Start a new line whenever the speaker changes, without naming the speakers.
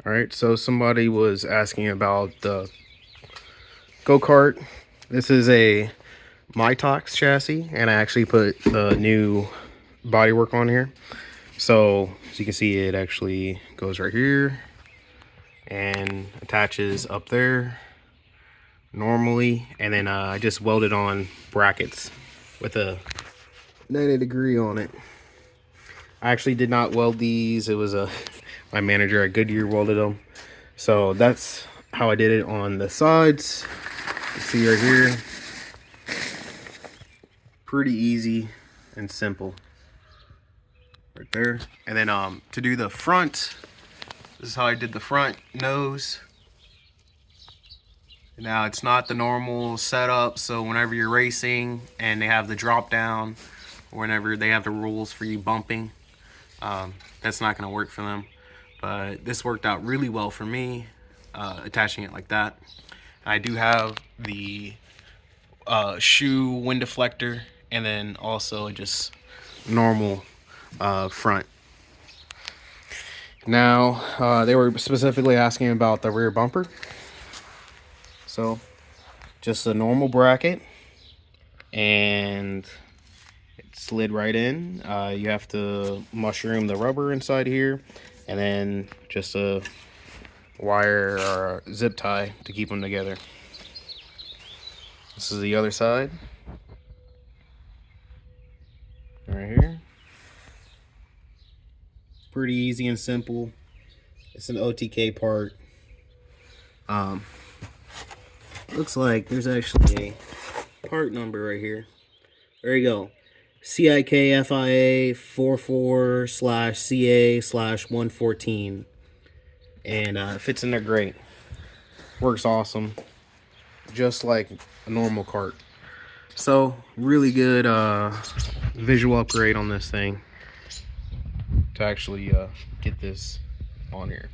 All right, so somebody was asking about the Go-kart. This is a Mitox chassis, and I actually put the new bodywork on here. So as you can see, it actually goes right here and attaches up there normally, and then I just welded on brackets with a 90-degree on it. I actually did not weld these. It was my manager at Goodyear welded them. So that's how I did it on the sides. You see right here. Pretty easy and simple. Right there. And then to do the front, this is how I did the front nose. Now it's not the normal setup, so whenever you're racing and they have the drop down, or whenever they have the rules for you bumping, that's not going to work for them. But this worked out really well for me, attaching it like that. I do have the shoe wind deflector, and then also just normal front. Now they were specifically asking about the rear bumper. So just a normal bracket, and it slid right in. You have to mushroom the rubber inside here, and then just a wire or a zip tie to keep them together. This is the other side. Right here. Pretty easy and simple. It's an OTK part. Looks like there's actually a part number right here. There you go. CIKFIA 44/CA/114. And it fits in there great. Works awesome. Just like a normal cart. So, really good visual upgrade on this thing to actually get this on here.